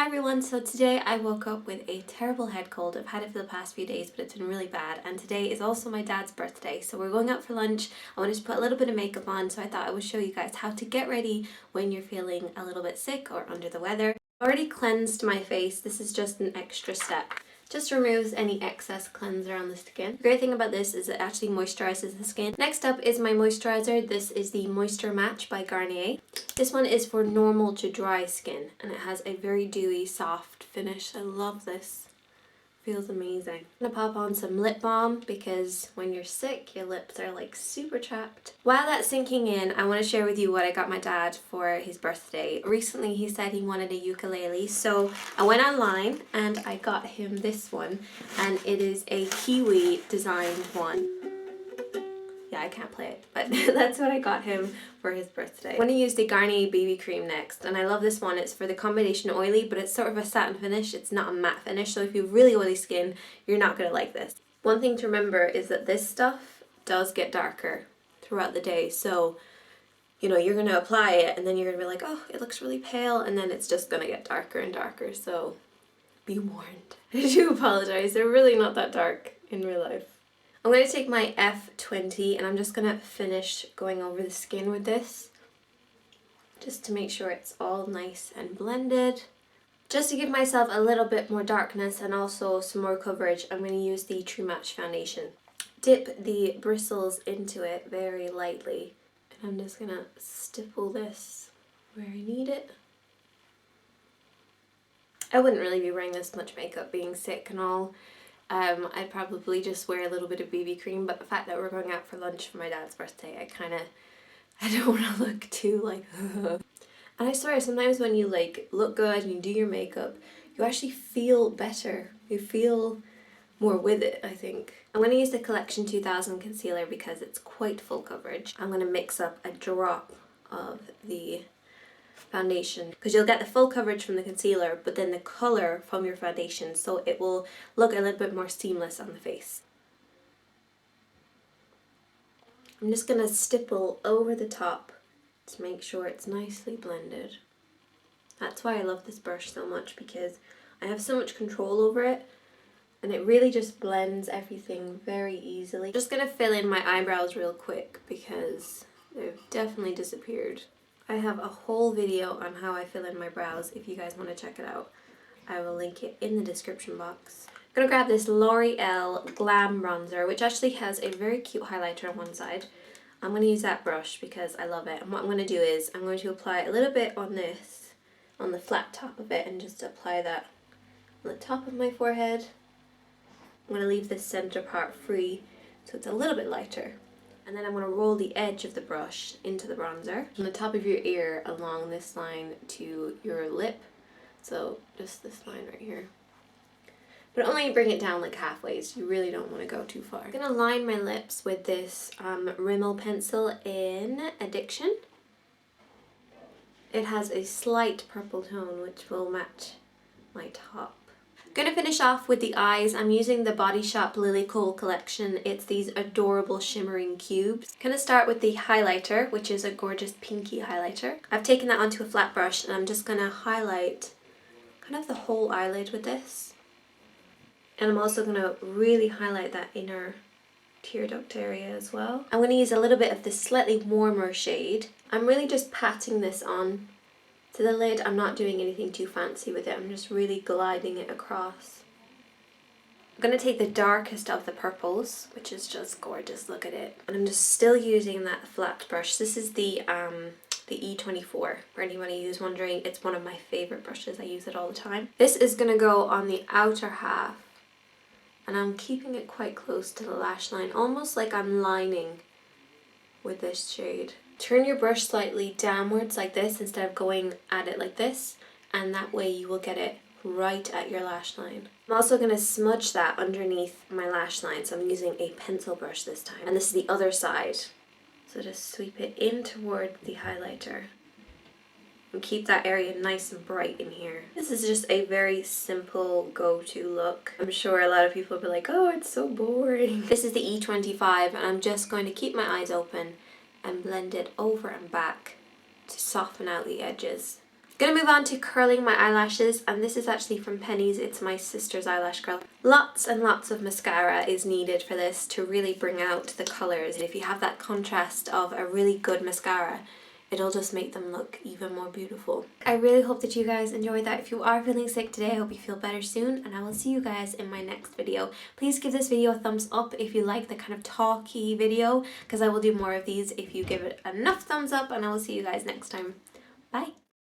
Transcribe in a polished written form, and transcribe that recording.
Hi everyone, so today I woke up with a terrible head cold. I've had it for the past few days, but it's been really bad, and today is also my dad's birthday, so we're going out for lunch. I wanted to put a little bit of makeup on, so I thought I would show you guys how to get ready when you're feeling a little bit sick or under the weather. I've already cleansed my face. This is just an extra step. Just removes any excess cleanser on the skin. The great thing about this is it actually moisturizes the skin. Next up is my moisturizer. This is the Moisture Match by Garnier. This one is for normal to dry skin, and it has a very dewy, soft finish. I love this. Feels amazing. I'm gonna pop on some lip balm because when you're sick, your lips are like super chapped. While that's sinking in, I want to share with you what I got my dad for his birthday. Recently, he said he wanted a ukulele, so I went online and I got him this one, and it is a Kiwi designed one. Yeah, I can't play it, but that's what I got him for his birthday. I'm going to use the Garnier BB Cream next, and I love this one. It's for the combination oily, but it's sort of a satin finish. It's not a matte finish, so if you have really oily skin, you're not going to like this. One thing to remember is that this stuff does get darker throughout the day, so you know, you're going to apply it, and then you're going to be like, oh, it looks really pale, and then it's just going to get darker and darker, so be warned. I do apologize, they're really not that dark in real life. I'm going to take my F20 and I'm just going to finish going over the skin with this, just to make sure it's all nice and blended. Just to give myself a little bit more darkness and also some more coverage, I'm going to use the True Match foundation. Dip the bristles into it very lightly, and I'm just going to stipple this where I need it. I wouldn't really be wearing this much makeup being sick and all. I'd probably just wear a little bit of BB cream, but the fact that we're going out for lunch for my dad's birthday, I don't want to look too like and I swear sometimes when you like look good and you do your makeup, you actually feel better. You feel more with it, I think. I'm going to use the Collection 2000 concealer because it's quite full coverage. I'm going to mix up a drop of the foundation because you'll get the full coverage from the concealer but then the colour from your foundation, so it will look a little bit more seamless on the face. I'm just going to stipple over the top to make sure it's nicely blended. That's why I love this brush so much, because I have so much control over it and it really just blends everything very easily. Just going to fill in my eyebrows real quick because they've definitely disappeared. I have a whole video on how I fill in my brows if you guys want to check it out. I will link it in the description box. I'm going to grab this L'Oreal Glam bronzer, which actually has a very cute highlighter on one side. I'm going to use that brush because I love it. And what I'm going to do is I'm going to apply a little bit on this, on the flat top of it, and just apply that on the top of my forehead. I'm going to leave this center part free so it's a little bit lighter. And then I'm going to roll the edge of the brush into the bronzer from the top of your ear along this line to your lip. So just this line right here. But only bring it down like halfway, so you really don't want to go too far. I'm going to line my lips with this Rimmel pencil in Addiction. It has a slight purple tone which will match my top. I'm going to finish off with the eyes. I'm using the Body Shop Lily Cole collection. It's these adorable shimmering cubes. I'm going to start with the highlighter, which is a gorgeous pinky highlighter. I've taken that onto a flat brush and I'm just going to highlight kind of the whole eyelid with this. And I'm also going to really highlight that inner tear duct area as well. I'm going to use a little bit of this slightly warmer shade. I'm really just patting this on to the lid. I'm not doing anything too fancy with it. I'm just really gliding it across. I'm going to take the darkest of the purples, which is just gorgeous. Look at it. And I'm just still using that flat brush. This is the E24, for anybody who's wondering. It's one of my favorite brushes. I use it all the time. This is going to go on the outer half, and I'm keeping it quite close to the lash line, almost like I'm lining with this shade. Turn your brush slightly downwards like this instead of going at it like this, and that way you will get it right at your lash line. I'm also going to smudge that underneath my lash line, so I'm using a pencil brush this time. And this is the other side. So just sweep it in toward the highlighter and keep that area nice and bright in here. This is just a very simple go-to look. I'm sure a lot of people will be like, oh, it's so boring. This is the E25, and I'm just going to keep my eyes open and blend it over and back to soften out the edges. Gonna move on to curling my eyelashes, and this is actually from Penny's. It's my sister's eyelash curl. Lots and lots of mascara is needed for this to really bring out the colours. If you have that contrast of a really good mascara, it'll just make them look even more beautiful. I really hope that you guys enjoyed that. If you are feeling sick today, I hope you feel better soon, and I will see you guys in my next video. Please give this video a thumbs up if you like the kind of talky video, because I will do more of these if you give it enough thumbs up, and I will see you guys next time. Bye!